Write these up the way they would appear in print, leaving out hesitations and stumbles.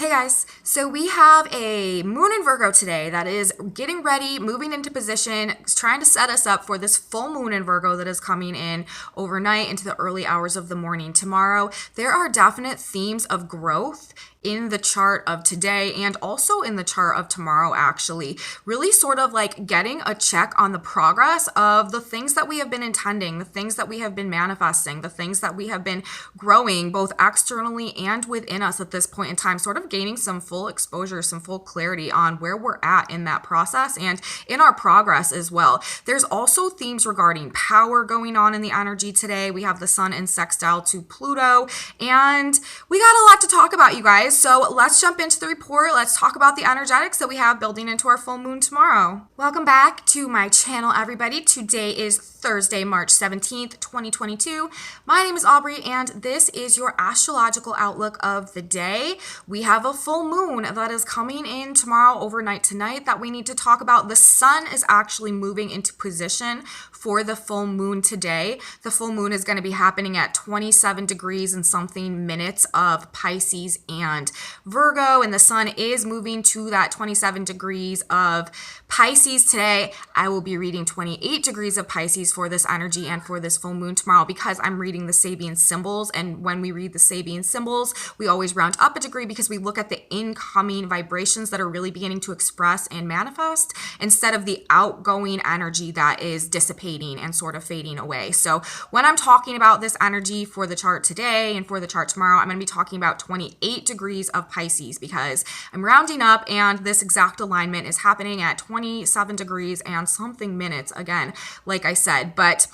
Hey guys, so we have a moon in Virgo today that is getting ready, moving into position, trying to set us up for this full moon in Virgo that is coming in overnight into the early hours of the morning tomorrow. There are definite themes of growth in the chart of today and also in the chart of tomorrow, actually. Really sort of like getting a check on the progress of the things that we have been intending, the things that we have been manifesting, the things that we have been growing both externally and within us at this point in time, sort of gaining some full exposure, some full clarity on where we're at in that process and in our progress as well. There's also themes regarding power going on in the energy today. We have the sun in sextile to Pluto, and we got a lot to talk about, you guys. So let's jump into the report. Let's talk about the energetics that we have building into our full moon tomorrow. Welcome back to my channel, everybody. Today is Thursday, March 17th, 2022. My name is Aubrey, and this is your astrological outlook of the day. We have a full moon that is coming in tomorrow overnight tonight that we need to talk about. The sun is actually moving into position for the full moon today. The full moon is going to be happening at 27 degrees and something minutes of Pisces and Virgo, and the sun is moving to that 27 degrees of Pisces today. I will be reading 28 degrees of Pisces for this energy and for this full moon tomorrow because I'm reading the Sabian symbols, and when we read the Sabian symbols, we always round up a degree because we look at the incoming vibrations that are really beginning to express and manifest instead of the outgoing energy that is dissipating and sort of fading away. So when I'm talking about this energy for the chart today and for the chart tomorrow, I'm going to be talking about 28 degrees of Pisces because I'm rounding up, and this exact alignment is happening at 27 degrees and something minutes again, like I said. But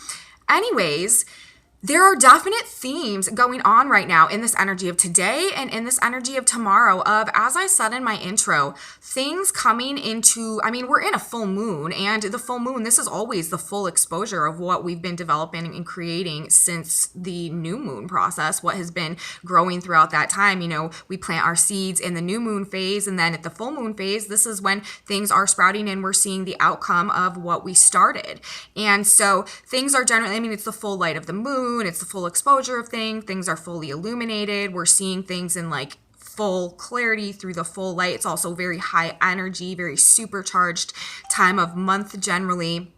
anyways, there are definite themes going on right now in this energy of today and in this energy of tomorrow of, as I said in my intro, things coming into, we're in a full moon, and the full moon, this is always the full exposure of what we've been developing and creating since the new moon process, what has been growing throughout that time. We plant our seeds in the new moon phase, and then at the full moon phase, this is when things are sprouting and we're seeing the outcome of what we started. And so things are generally, it's the full light of the moon. It's the full exposure of things. Things are fully illuminated. We're seeing things in like full clarity through the full light. It's also very high energy, very supercharged time of month generally.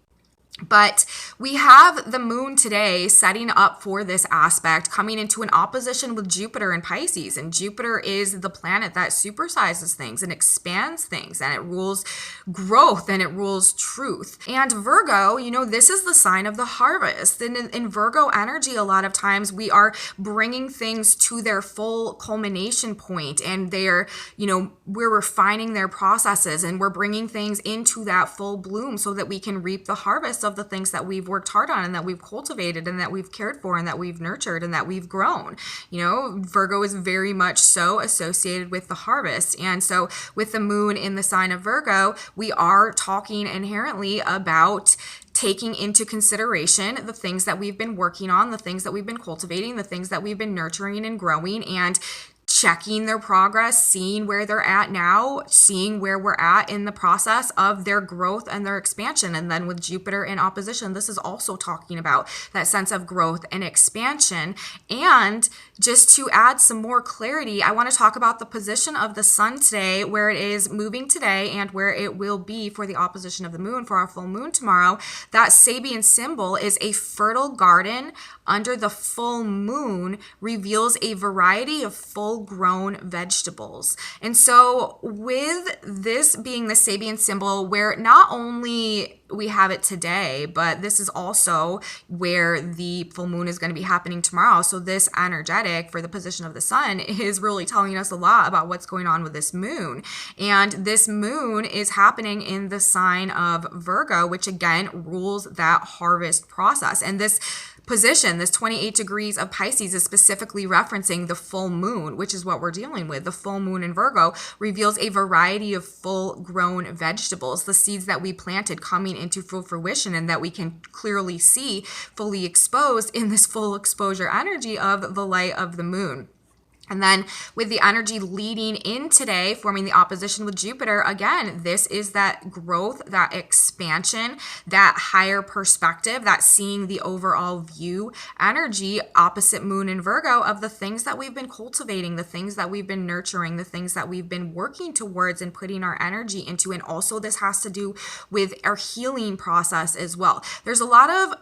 But we have the moon today setting up for this aspect, coming into an opposition with Jupiter in Pisces. And Jupiter is the planet that supersizes things and expands things, and it rules growth and it rules truth. And Virgo, this is the sign of the harvest. And in Virgo energy, a lot of times we are bringing things to their full culmination point, and we're refining their processes, and we're bringing things into that full bloom so that we can reap the harvest of the things that we've worked hard on and that we've cultivated and that we've cared for and that we've nurtured and that we've grown. Virgo is very much so associated with the harvest. And so with the moon in the sign of Virgo, we are talking inherently about taking into consideration the things that we've been working on, the things that we've been cultivating, the things that we've been nurturing and growing, and checking their progress, seeing where they're at now, seeing where we're at in the process of their growth and their expansion. And then with Jupiter in opposition, this is also talking about that sense of growth and expansion. And just to add some more clarity, I want to talk about the position of the sun today, where it is moving today and where it will be for the opposition of the moon for our full moon tomorrow. That Sabian symbol is a fertile garden under the full moon, reveals a variety of full-grown vegetables. And so with this being the Sabian symbol, where not only we have it today, but this is also where the full moon is going to be happening tomorrow. So this energetic for the position of the sun is really telling us a lot about what's going on with this moon. And this moon is happening in the sign of Virgo, which again rules that harvest process. And this position, this 28 degrees of Pisces, is specifically referencing the full moon, which is what we're dealing with. The full moon in Virgo reveals a variety of full-grown vegetables, the seeds that we planted coming into full fruition and that we can clearly see fully exposed in this full exposure energy of the light of the moon. And then with the energy leading in today, forming the opposition with Jupiter, again, this is that growth, that expansion, that higher perspective, that seeing the overall view energy, opposite moon in Virgo, of the things that we've been cultivating, the things that we've been nurturing, the things that we've been working towards and putting our energy into. And also this has to do with our healing process as well. There's a lot of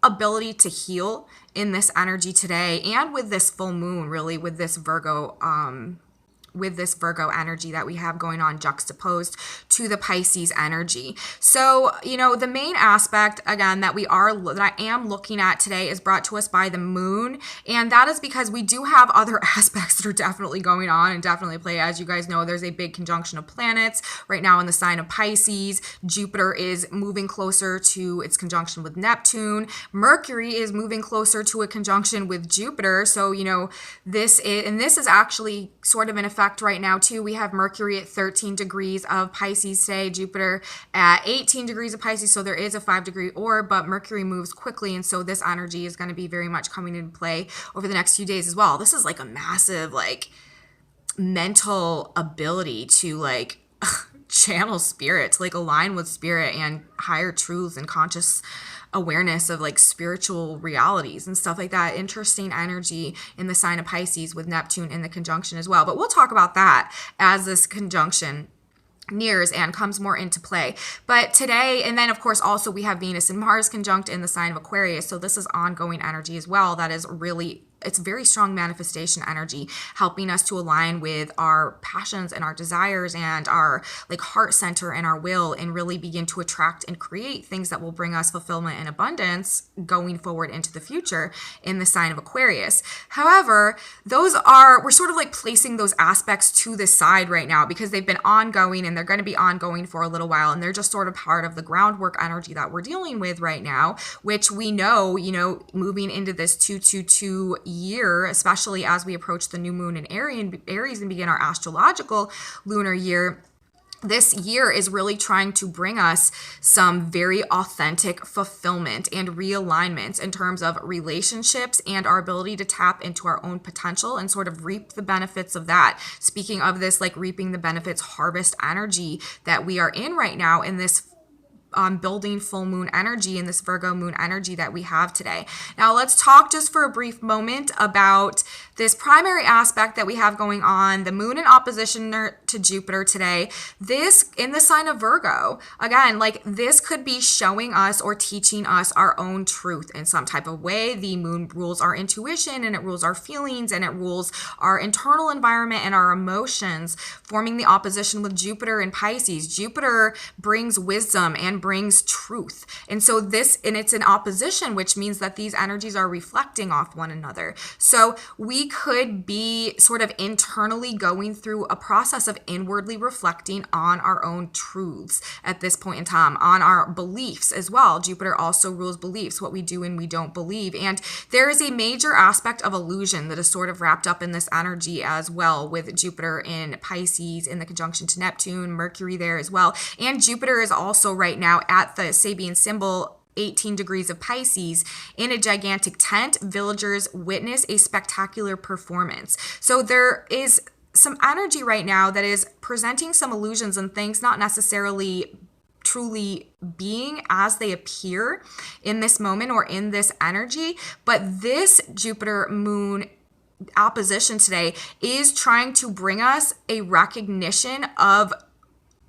ability to heal in this energy today, and with this full moon, really, with this Virgo energy that we have going on juxtaposed to the Pisces energy. So, the main aspect, again, that I am looking at today is brought to us by the moon. And that is because we do have other aspects that are definitely going on and definitely play. As you guys know, there's a big conjunction of planets right now in the sign of Pisces. Jupiter is moving closer to its conjunction with Neptune. Mercury is moving closer to a conjunction with Jupiter. So, this is actually sort of in effect right now too. We have Mercury at 13 degrees of Pisces today, Jupiter at 18 degrees of Pisces, so there is a 5-degree orb, but Mercury moves quickly, and so this energy is going to be very much coming into play over the next few days as well. This is like a massive mental ability to channel spirit, to align with spirit and higher truths and conscious awareness of spiritual realities and stuff like that. Interesting energy in the sign of Pisces with Neptune in the conjunction as well. But we'll talk about that as this conjunction nears and comes more into play. But today, and then of course also we have Venus and Mars conjunct in the sign of Aquarius. So this is ongoing energy as well. That is really, it's very strong manifestation energy, helping us to align with our passions and our desires and our heart center and our will, and really begin to attract and create things that will bring us fulfillment and abundance going forward into the future in the sign of Aquarius. However, we're sort of placing those aspects to the side right now because they've been ongoing and they're going to be ongoing for a little while, and they're just sort of part of the groundwork energy that we're dealing with right now, which we know, moving into this 222 year, especially as we approach the new moon in Aries and begin our astrological lunar year. This year is really trying to bring us some very authentic fulfillment and realignment in terms of relationships and our ability to tap into our own potential and sort of reap the benefits of that. Speaking of this, reaping the benefits, harvest energy that we are in right now in this building full moon energy and this Virgo moon energy that we have today. Now let's talk just for a brief moment about this primary aspect that we have going on, the moon in opposition to Jupiter today. This in the sign of Virgo, again, this could be showing us or teaching us our own truth in some type of way. The moon rules our intuition, and it rules our feelings, and it rules our internal environment and our emotions, forming the opposition with Jupiter in Pisces. Jupiter brings wisdom and brings truth. And so it's an opposition, which means that these energies are reflecting off one another. So we could be sort of internally going through a process of inwardly reflecting on our own truths at this point in time, on our beliefs as well. Jupiter also rules beliefs, what we do and we don't believe. And there is a major aspect of illusion that is sort of wrapped up in this energy as well, with Jupiter in Pisces in the conjunction to Neptune, Mercury there as well. And Jupiter is also right now at the Sabian symbol 18 degrees of Pisces in a gigantic tent. Villagers witness a spectacular performance. So there is some energy right now that is presenting some illusions and things not necessarily truly being as they appear in this moment or in this energy. But this Jupiter moon opposition today is trying to bring us a recognition of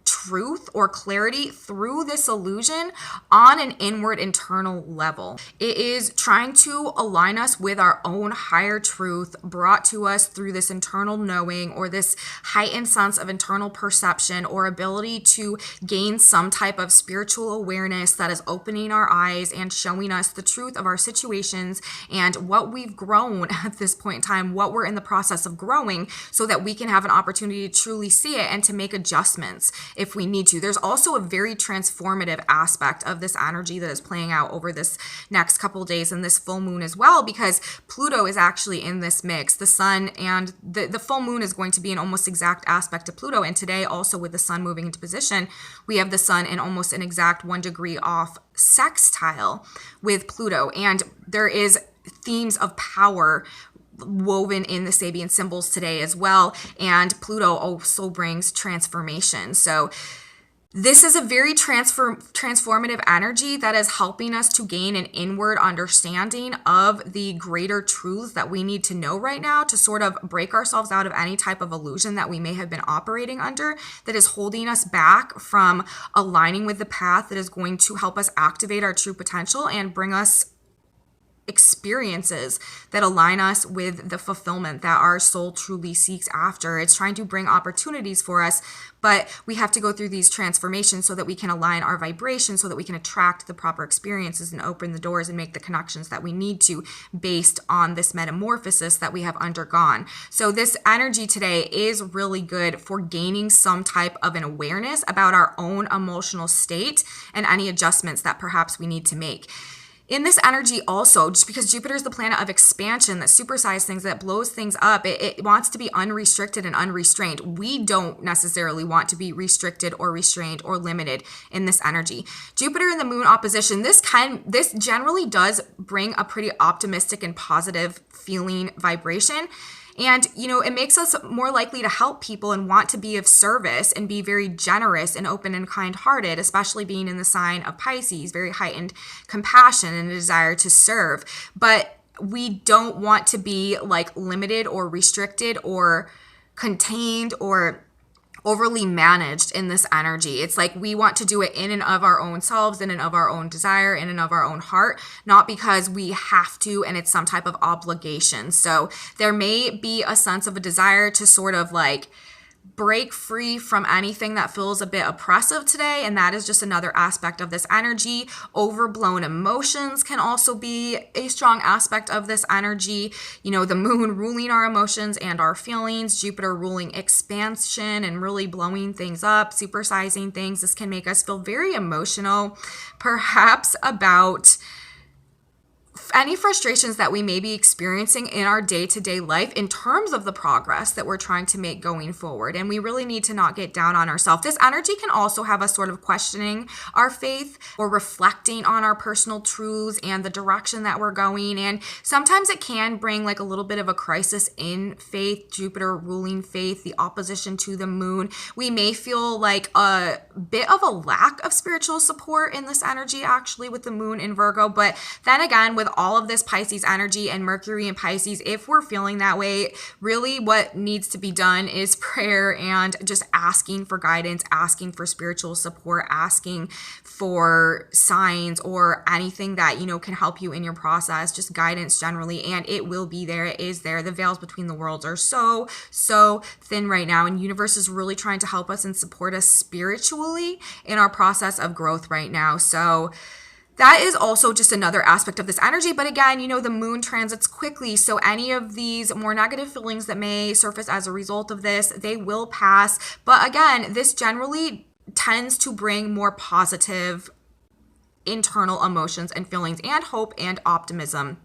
truth or clarity through this illusion on an inward internal level. It is trying to align us with our own higher truth brought to us through this internal knowing or this heightened sense of internal perception or ability to gain some type of spiritual awareness that is opening our eyes and showing us the truth of our situations and what we've grown at this point in time, what we're in the process of growing, so that we can have an opportunity to truly see it and to make adjustments if we need to. There's also a very transformative aspect of this energy that is playing out over this next couple of days and this full moon as well, because Pluto is actually in this mix. The sun and the full moon is going to be an almost exact aspect to Pluto. And today also with the sun moving into position, we have the sun in almost an exact 1 degree off sextile with Pluto. And there is themes of power woven in the Sabian symbols today as well. And Pluto also brings transformation. So this is a very transformative energy that is helping us to gain an inward understanding of the greater truths that we need to know right now to sort of break ourselves out of any type of illusion that we may have been operating under that is holding us back from aligning with the path that is going to help us activate our true potential and bring us experiences that align us with the fulfillment that our soul truly seeks after. It's trying to bring opportunities for us, but we have to go through these transformations so that we can align our vibration, so that we can attract the proper experiences and open the doors and make the connections that we need to based on this metamorphosis that we have undergone. So this energy today is really good for gaining some type of an awareness about our own emotional state and any adjustments that perhaps we need to make. In this energy also, just because Jupiter is the planet of expansion that supersizes things, that blows things up, it wants to be unrestricted and unrestrained. We don't necessarily want to be restricted or restrained or limited in this energy. Jupiter and the moon opposition, this generally does bring a pretty optimistic and positive feeling vibration. And, it makes us more likely to help people and want to be of service and be very generous and open and kind-hearted, especially being in the sign of Pisces, very heightened compassion and a desire to serve. But we don't want to be like limited or restricted or contained or overly managed in this energy. It's like we want to do it in and of our own selves, in and of our own desire, in and of our own heart, not because we have to and it's some type of obligation. So there may be a sense of a desire to sort of like break free from anything that feels a bit oppressive today, and that is just another aspect of this energy. Overblown emotions can also be a strong aspect of this energy. The moon ruling our emotions and our feelings, Jupiter ruling expansion and really blowing things up, supersizing things. This can make us feel very emotional, perhaps about any frustrations that we may be experiencing in our day-to-day life in terms of the progress that we're trying to make going forward. And we really need to not get down on ourselves. This energy can also have us sort of questioning our faith or reflecting on our personal truths and the direction that we're going. And sometimes it can bring like a little bit of a crisis in faith, Jupiter ruling faith, the opposition to the moon. We may feel like a bit of a lack of spiritual support in this energy, actually, with the moon in Virgo. But then again, with all of this Pisces energy and Mercury in Pisces, if we're feeling that way, really what needs to be done is prayer and just asking for guidance, asking for spiritual support, asking for signs or anything that, can help you in your process, just guidance generally, and it will be there. It is there. The veils between the worlds are so thin right now, and universe is really trying to help us and support us spiritually in our process of growth right now. So that is also just another aspect of this energy. But again, the moon transits quickly. So any of these more negative feelings that may surface as a result of this, they will pass. But again, this generally tends to bring more positive internal emotions and feelings and hope and optimism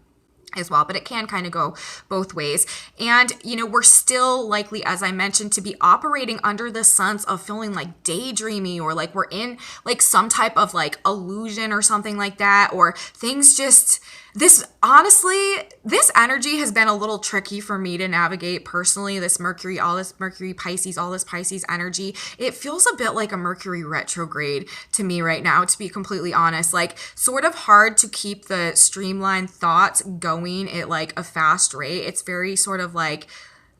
as well, but it can kind of go both ways. And, we're still likely, as I mentioned, to be operating under the sense of feeling like daydreamy or like we're in like some type of like illusion or something like that, or things just, this energy has been a little tricky for me to navigate personally. This Mercury, all this Pisces energy, it feels a bit like a Mercury retrograde to me right now, to be completely honest. Like sort of hard to keep the streamlined thoughts going at like a fast rate. It's very sort of like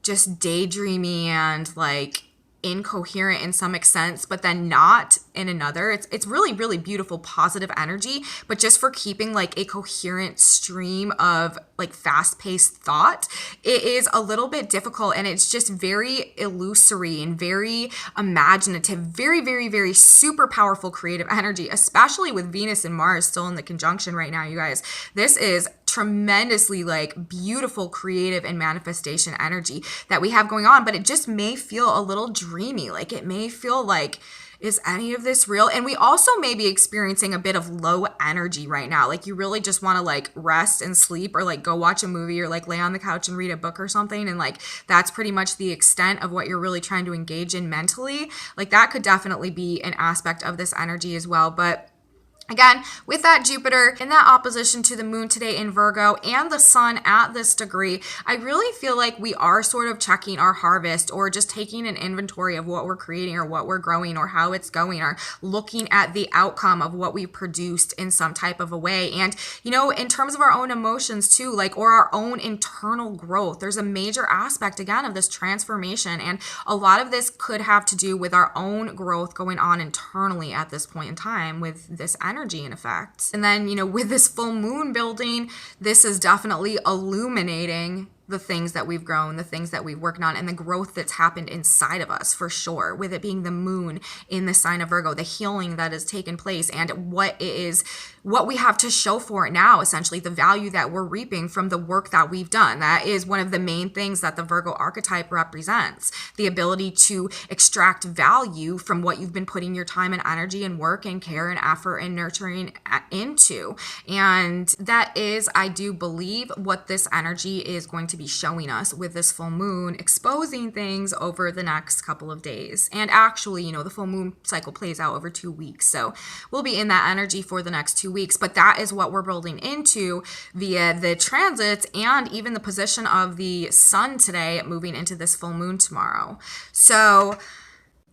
just daydreamy and like incoherent in some sense, but then not in another. It's really, really beautiful, positive energy, but just for keeping like a coherent stream of like fast-paced thought, it is a little bit difficult, and it's just very illusory and very imaginative, very, very, very super powerful creative energy, especially with Venus and Mars still in the conjunction right now, you guys. This is tremendously like beautiful creative and manifestation energy that we have going on, but it just may feel a little dreamy. Like it may feel like, is any of this real? And we also may be experiencing a bit of low energy right now. Like you really just want to like rest and sleep, or like go watch a movie, or like lay on the couch and read a book or something. And like that's pretty much the extent of what you're really trying to engage in mentally. Like that could definitely be an aspect of this energy as well. But Again, with that Jupiter in that opposition to the moon today in Virgo and the sun at this degree, I really feel like we are sort of checking our harvest or just taking an inventory of what we're creating or what we're growing or how it's going, or looking at the outcome of what we produced in some type of a way. And, in terms of our own emotions too, or our own internal growth, there's a major aspect again of this transformation. And a lot of this could have to do with our own growth going on internally at this point in time with this energy in effect. And then, with this full moon building, this is definitely illuminating the things that we've grown, the things that we've worked on, and the growth that's happened inside of us, for sure, with it being the moon in the sign of Virgo, the healing that has taken place, and what we have to show for it now, essentially the value that we're reaping from the work that we've done. That is one of the main things that the Virgo archetype represents, the ability to extract value from what you've been putting your time and energy and work and care and effort and nurturing into. And that is, I do believe, what this energy is going to be showing us with this full moon, exposing things over the next couple of days. And actually, the full moon cycle plays out over 2 weeks. So we'll be in that energy for the next 2 weeks, but that is what we're building into via the transits and even the position of the sun today moving into this full moon tomorrow. So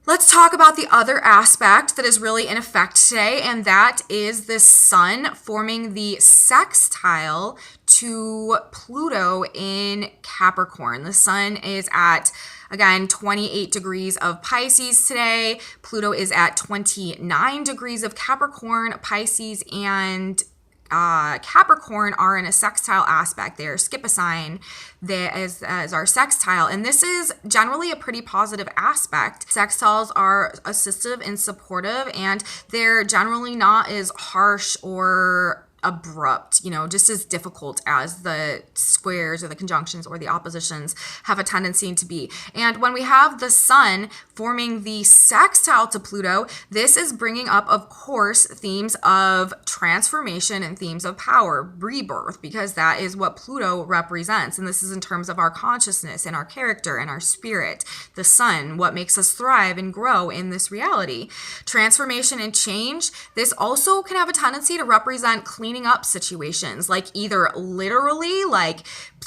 let's talk about the other aspect that is really in effect today, and that is the sun forming the sextile to Pluto in Capricorn. The sun is at, again, 28 degrees of Pisces today. Pluto is at 29 degrees of Capricorn. Pisces and Capricorn are in a sextile aspect. They're skip a sign as our sextile. And this is generally a pretty positive aspect. Sextiles are assistive and supportive, and they're generally not as harsh or abrupt, just as difficult as the squares or the conjunctions or the oppositions have a tendency to be. And when we have the sun forming the sextile to Pluto, this is bringing up, of course, themes of transformation and themes of power, rebirth, because that is what Pluto represents. And this is in terms of our consciousness and our character and our spirit, the sun, what makes us thrive and grow in this reality. Transformation and change, this also can have a tendency to represent cleaning up situations, either literally,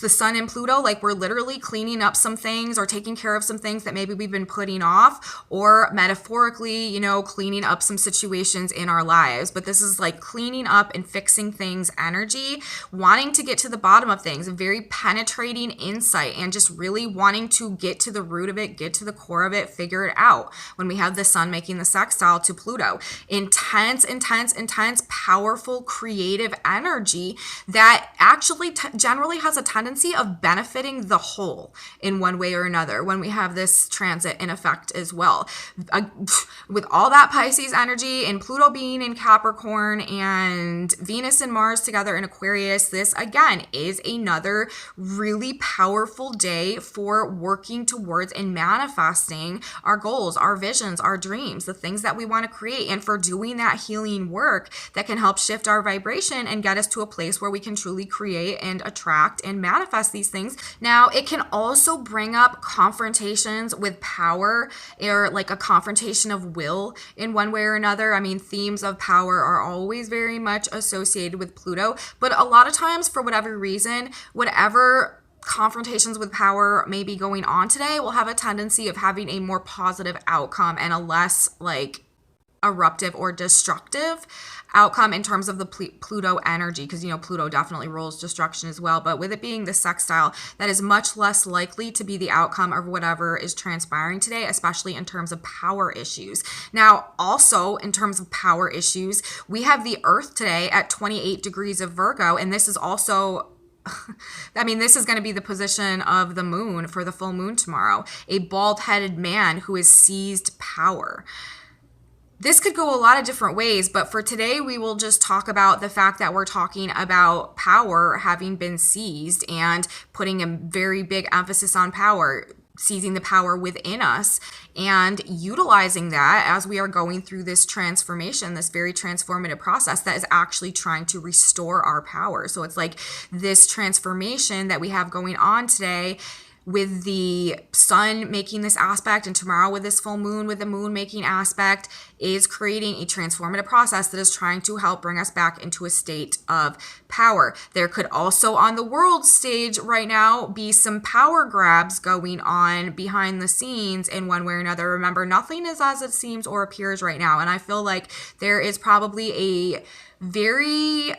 the sun and Pluto, we're literally cleaning up some things or taking care of some things that maybe we've been putting off, or metaphorically, cleaning up some situations in our lives. But this is cleaning up and fixing things energy, wanting to get to the bottom of things, a very penetrating insight, and just really wanting to get to the root of it, get to the core of it, figure it out. When we have the sun making the sextile to Pluto, intense, powerful, creative energy that actually generally has a tendency of benefiting the whole in one way or another when we have this transit in effect as well. With all that Pisces energy and Pluto being in Capricorn and Venus and Mars together in Aquarius, this again is another really powerful day for working towards and manifesting our goals, our visions, our dreams, the things that we want to create, and for doing that healing work that can help shift our vibration and get us to a place where we can truly create and attract and manifest these things. Now, it can also bring up confrontations with power, or a confrontation of will in one way or another. I mean, themes of power are always very much associated with Pluto, but a lot of times, for whatever reason, whatever confrontations with power may be going on today will have a tendency of having a more positive outcome and a less eruptive or destructive outcome in terms of the Pluto energy, because Pluto definitely rules destruction as well. But with it being the sextile, that is much less likely to be the outcome of whatever is transpiring today, especially in terms of power issues. Now, also in terms of power issues, we have the Earth today at 28 degrees of Virgo, and this is also this is going to be the position of the moon for the full moon tomorrow. A bald-headed man who has seized power. This could go a lot of different ways, but for today, we will just talk about the fact that we're talking about power having been seized and putting a very big emphasis on power, seizing the power within us and utilizing that as we are going through this transformation, this very transformative process that is actually trying to restore our power. So it's this transformation that we have going on today with the sun making this aspect, and tomorrow with this full moon, with the moon making aspect, is creating a transformative process that is trying to help bring us back into a state of power. There could also, on the world stage right now, be some power grabs going on behind the scenes in one way or another. Remember, nothing is as it seems or appears right now. And I feel like there is probably a very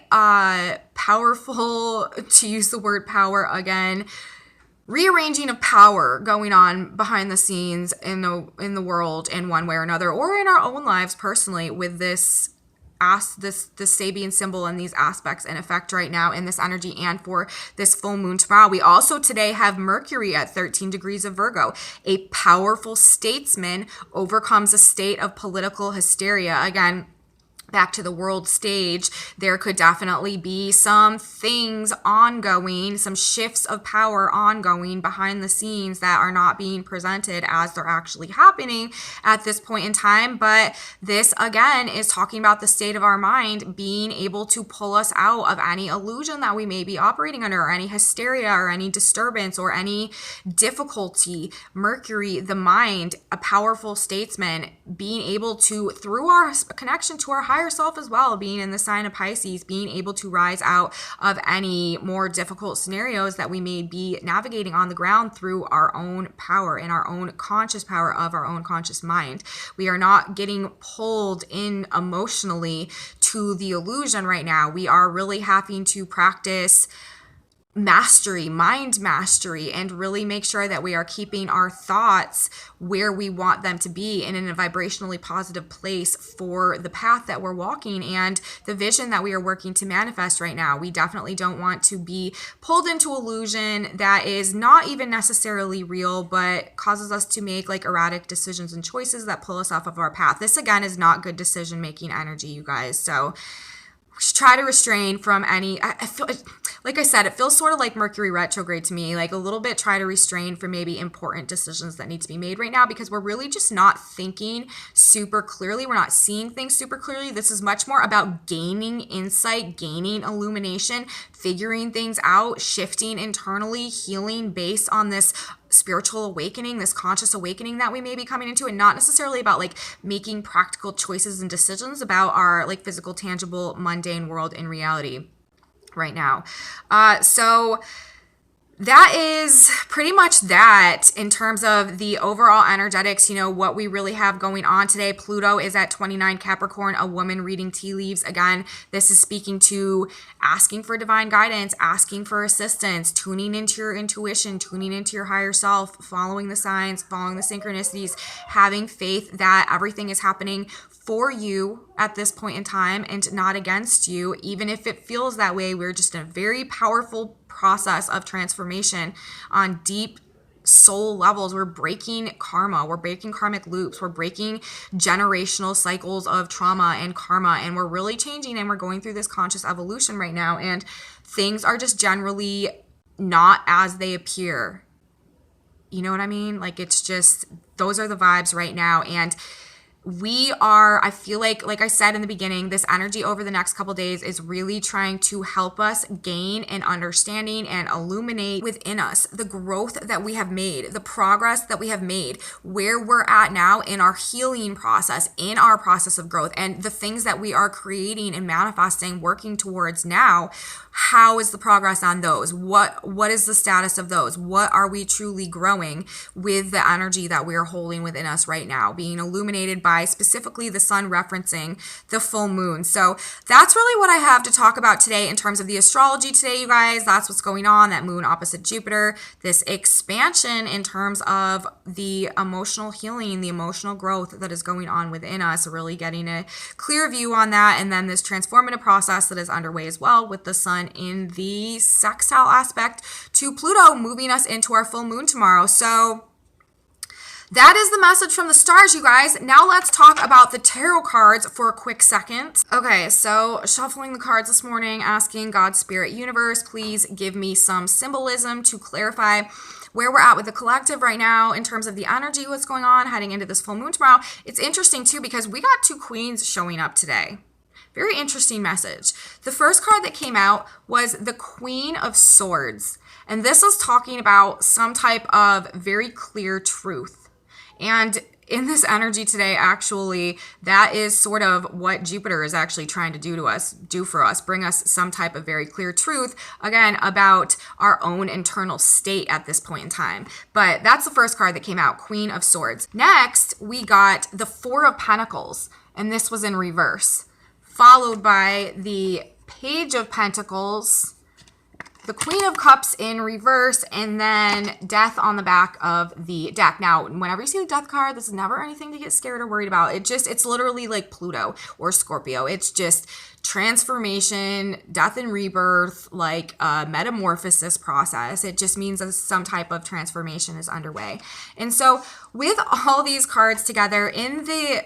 powerful, to use the word power again, rearranging of power going on behind the scenes in the world in one way or another, or in our own lives personally, with this Sabian symbol and these aspects in effect right now in this energy, and for this full moon tomorrow. We also today have Mercury at 13 degrees of Virgo. A powerful statesman overcomes a state of political hysteria. Again, back to the world stage, there could definitely be some things ongoing, some shifts of power ongoing behind the scenes that are not being presented as they're actually happening at this point in time. But this, again, is talking about the state of our mind being able to pull us out of any illusion that we may be operating under, or any hysteria, or any disturbance, or any difficulty. Mercury, the mind, a powerful statesman, being able to, through our connection to our higher self as well, being in the sign of Pisces, being able to rise out of any more difficult scenarios that we may be navigating on the ground through our own power and our own conscious power of our own conscious mind. We are not getting pulled in emotionally to the illusion right now. We are really having to practice mastery, mind mastery, and really make sure that we are keeping our thoughts where we want them to be, and in a vibrationally positive place for the path that we're walking and the vision that we are working to manifest right now. We definitely don't want to be pulled into illusion that is not even necessarily real, but causes us to make like erratic decisions and choices that pull us off of our path. This, again, is not good decision making energy, you guys. So try to restrain from any, I feel, like I said, it feels sort of like Mercury retrograde to me, like a little bit try to restrain from maybe important decisions that need to be made right now, because we're really just not thinking super clearly. We're not seeing things super clearly. This is much more about gaining insight, gaining illumination, figuring things out, shifting internally, healing based on this spiritual awakening, this conscious awakening that we may be coming into, and not necessarily about like making practical choices and decisions about our like physical, tangible, mundane world in reality right now. So that is pretty much that in terms of the overall energetics, you know, what we really have going on today. Pluto is at 29 Capricorn, a woman reading tea leaves. Again, this is speaking to asking for divine guidance, asking for assistance, tuning into your intuition, tuning into your higher self, following the signs, following the synchronicities, having faith that everything is happening for you at this point in time and not against you. Even if it feels that way, we're just in a very powerful process of transformation on deep soul levels. We're breaking karma, we're breaking karmic loops, we're breaking generational cycles of trauma and karma, and we're really changing, and we're going through this conscious evolution right now, and things are just generally not as they appear. You know what I mean? Like, it's just, those are the vibes right now. And we are, I feel like I said in the beginning, this energy over the next couple days is really trying to help us gain an understanding and illuminate within us the growth that we have made, the progress that we have made, where we're at now in our healing process, in our process of growth, and the things that we are creating and manifesting, working towards now. How is the progress on those? What is the status of those? What are we truly growing with the energy that we are holding within us right now, being illuminated by specifically the sun referencing the full moon? So that's really what I have to talk about today in terms of the astrology today, you guys. That's what's going on, that moon opposite Jupiter, this expansion in terms of the emotional healing, the emotional growth that is going on within us, really getting a clear view on that. And then this transformative process that is underway as well with the sun in the sextile aspect to Pluto, moving us into our full moon tomorrow. So that is the message from the stars, you guys. Now let's talk about the tarot cards for a quick second. Okay, so shuffling the cards this morning, asking God, Spirit, Universe, please give me some symbolism to clarify where we're at with the collective right now in terms of the energy, what's going on heading into this full moon tomorrow. It's interesting too, because we got two queens showing up today. Very interesting message. The first card that came out was the Queen of Swords. And this is talking about some type of very clear truth. And in this energy today, actually, that is sort of what Jupiter is actually trying to do for us, bring us some type of very clear truth, again, about our own internal state at this point in time. But that's the first card that came out, Queen of Swords. Next, we got the Four of Pentacles, and this was in reverse, followed by the Page of Pentacles, the Queen of Cups in reverse, and then Death on the back of the deck. Now, whenever you see the Death card, this is never anything to get scared or worried about. It's literally like Pluto or Scorpio. It's just transformation, death and rebirth, like a metamorphosis process. It just means that some type of transformation is underway. And so with all these cards together in the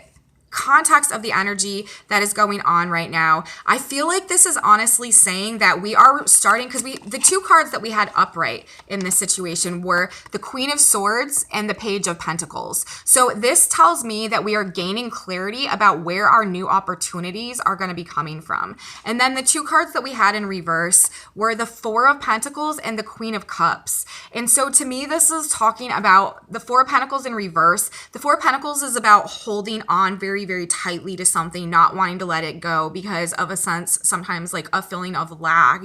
context of the energy that is going on right now, I feel like this is honestly saying that we are starting, because the two cards that we had upright in this situation were the Queen of Swords and the Page of Pentacles. So this tells me that we are gaining clarity about where our new opportunities are going to be coming from. And then the two cards that we had in reverse were the Four of Pentacles and the Queen of Cups. And so to me, this is talking about the Four of Pentacles in reverse. The Four of Pentacles is about holding on very, very tightly to something, not wanting to let it go because of a sense, sometimes like a feeling of lack,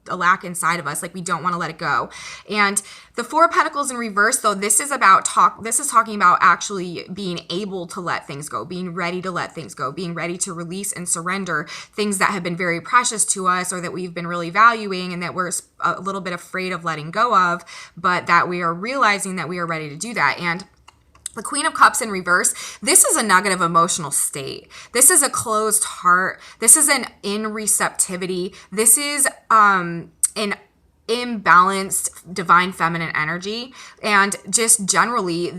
a lack inside of us, like we don't want to let it go. And the Four of Pentacles in reverse, though, this is talking about actually being able to let things go, being ready to let things go, being ready to release and surrender things that have been very precious to us or that we've been really valuing and that we're a little bit afraid of letting go of, but that we are realizing that we are ready to do that. And the Queen of Cups in reverse, this is a negative emotional state. This is a closed heart. This is an in-receptivity. This is an imbalanced divine feminine energy, and just generally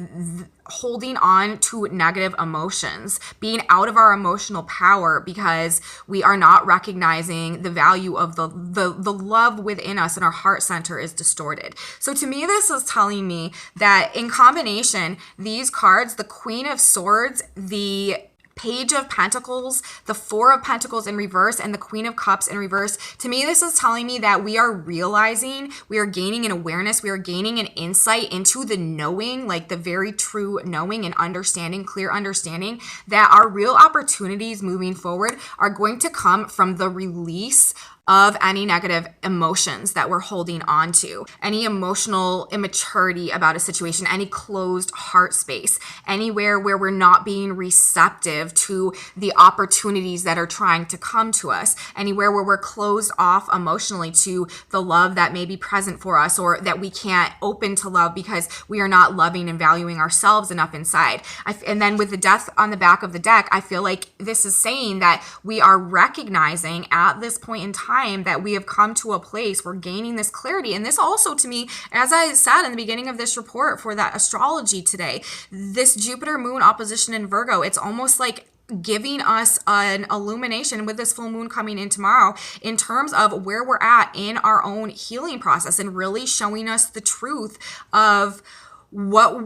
holding on to negative emotions, being out of our emotional power because we are not recognizing the value of the love within us, and our heart center is distorted. So to me, this is telling me that in combination, these cards, the Queen of Swords, the Page of Pentacles, the Four of Pentacles in reverse, and the Queen of Cups in reverse. To me, this is telling me that we are realizing, we are gaining an awareness, we are gaining an insight into the knowing, like the very true knowing and understanding, clear understanding, that our real opportunities moving forward are going to come from the release of any negative emotions that we're holding on to, any emotional immaturity about a situation, any closed heart space, anywhere where we're not being receptive to the opportunities that are trying to come to us, anywhere where we're closed off emotionally to the love that may be present for us, or that we can't open to love because we are not loving and valuing ourselves enough inside. And then with the Death on the back of the deck, I feel like this is saying that we are recognizing at this point in time that we have come to a place, we're gaining this clarity. And this also, to me, as I said in the beginning of this report for that astrology today, this Jupiter moon opposition in Virgo, it's almost like giving us an illumination with this full moon coming in tomorrow in terms of where we're at in our own healing process, and really showing us the truth of what,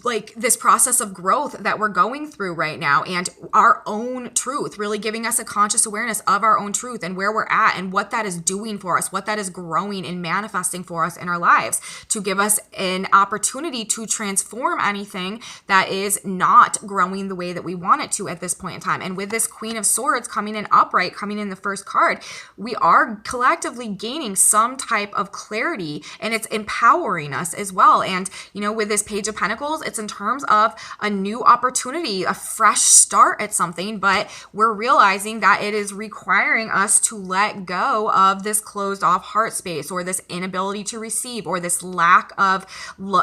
like, this process of growth that we're going through right now, and our own truth, really giving us a conscious awareness of our own truth and where we're at and what that is doing for us, what that is growing and manifesting for us in our lives, to give us an opportunity to transform anything that is not growing the way that we want it to at this point in time. And with this Queen of Swords coming in upright, coming in the first card, we are collectively gaining some type of clarity, and it's empowering us as well. And, you know, with this Page of Pentacles, it's in terms of a new opportunity, a fresh start at something, but we're realizing that it is requiring us to let go of this closed off heart space, or this inability to receive, or this lack of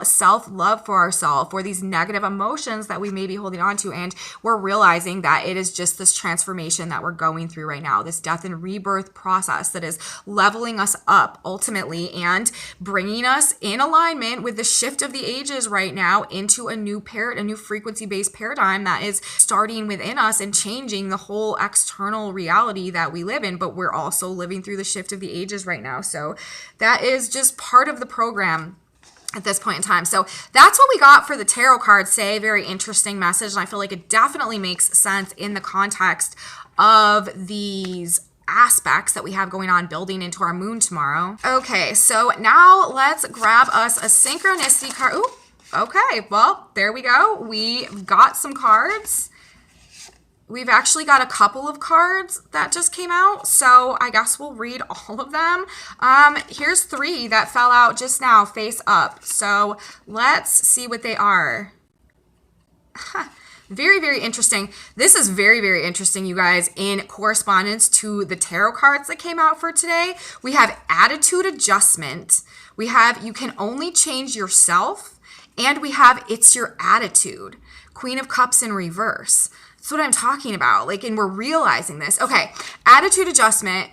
self-love for ourselves, or these negative emotions that we may be holding on to. And we're realizing that it is just this transformation that we're going through right now, this death and rebirth process that is leveling us up ultimately and bringing us in alignment with the shift of the ages right now into a new frequency-based paradigm that is starting within us and changing the whole external reality that we live in. But we're also living through the shift of the ages right now. So that is just part of the program at this point in time. So that's what we got for the tarot cards today. Very interesting message. And I feel like it definitely makes sense in the context of these aspects that we have going on building into our moon tomorrow. Okay, so now let's grab us a synchronicity card. Ooh, okay, well, there we go. We got some cards. We've actually got a couple of cards that just came out, so I guess we'll read all of them. Here's 3 that fell out just now face up, so let's see what they are. Very, very interesting. This is very, very interesting, you guys, in correspondence to the tarot cards that came out for today. We have attitude adjustment. We have you can only change yourself. And we have it's your attitude. Queen of Cups in reverse. That's what I'm talking about. Like, and we're realizing this. Okay, attitude adjustment.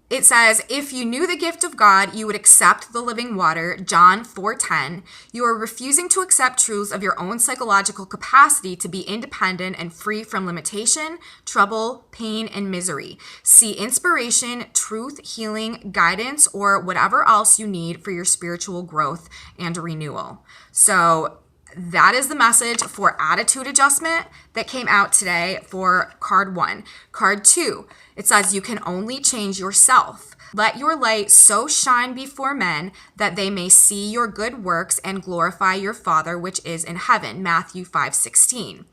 It says, if you knew the gift of God, you would accept the living water, John 4:10. You are refusing to accept truths of your own psychological capacity to be independent and free from limitation, trouble, pain, and misery. See inspiration, truth, healing, guidance, or whatever else you need for your spiritual growth and renewal. So that is the message for attitude adjustment that came out today for card 1. Card 2, it says you can only change yourself. Let your light so shine before men that they may see your good works and glorify your Father which is in heaven. Matthew 5:16.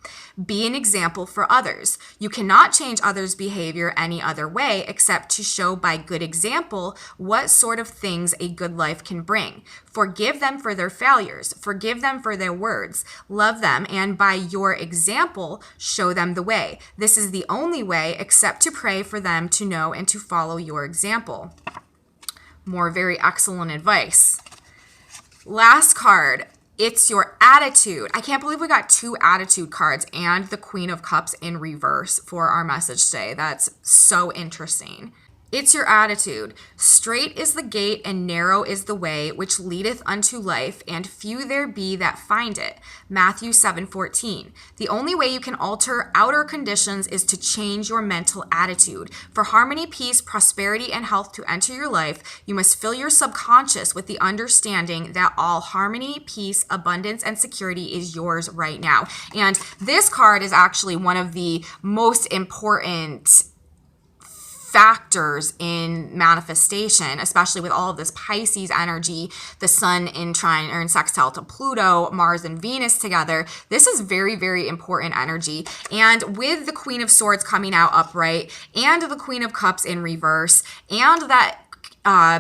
Be an example for others. You cannot change others' behavior any other way except to show by good example what sort of things a good life can bring. Forgive them for their failures. Forgive them for their words. Love them, and by your example, show them the way. This is the only way except to pray for them to know and to follow your example. More very excellent advice. Last card. It's your attitude. I can't believe we got 2 attitude cards and the Queen of Cups in reverse for our message today. That's so interesting. It's your attitude. Straight is the gate and narrow is the way which leadeth unto life, and few there be that find it. Matthew 7:14. The only way you can alter outer conditions is to change your mental attitude. For harmony, peace, prosperity, and health to enter your life, you must fill your subconscious with the understanding that all harmony, peace, abundance, and security is yours right now. And this card is actually one of the most important factors in manifestation, especially with all of this Pisces energy, the sun in trine or in sextile to Pluto, Mars and Venus together. This is very, very important energy. And with the Queen of Swords coming out upright and the Queen of Cups in reverse and that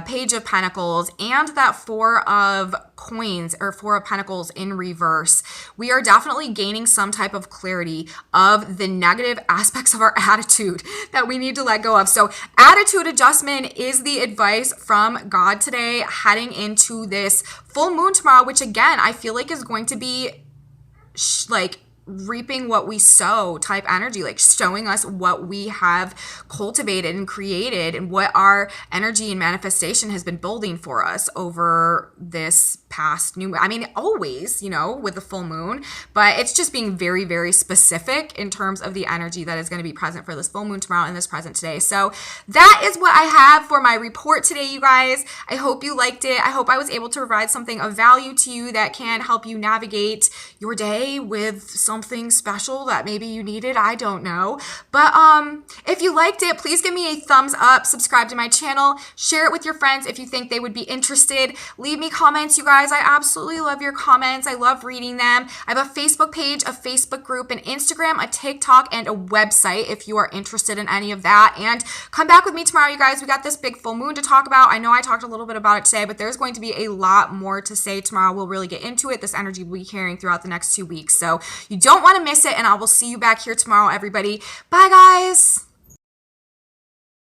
Page of Pentacles and that 4 of coins or 4 of Pentacles in reverse, we are definitely gaining some type of clarity of the negative aspects of our attitude that we need to let go of. So attitude adjustment is the advice from God today heading into this full moon tomorrow, which again, I feel like is going to be like reaping what we sow type energy, like showing us what we have cultivated and created and what our energy and manifestation has been building for us over this past new, I mean, always, with the full moon, but it's just being very, very specific in terms of the energy that is going to be present for this full moon tomorrow and this present today. So that is what I have for my report today, you guys. I hope you liked it. I hope I was able to provide something of value to you that can help you navigate your day with something special that maybe you needed. I don't know. But if you liked it, please give me a thumbs up, subscribe to my channel, share it with your friends if you think they would be interested. Leave me comments, you guys. I absolutely love your comments. I love reading them. I have a Facebook page, a Facebook group, an Instagram, a TikTok, and a website if you are interested in any of that. And come back with me tomorrow, you guys. We got this big full moon to talk about. I know I talked a little bit about it today, but there's going to be a lot more to say tomorrow. We'll really get into it. This energy will be carrying throughout the next 2 weeks. So you don't want to miss it, and I will see you back here tomorrow, everybody. Bye, guys.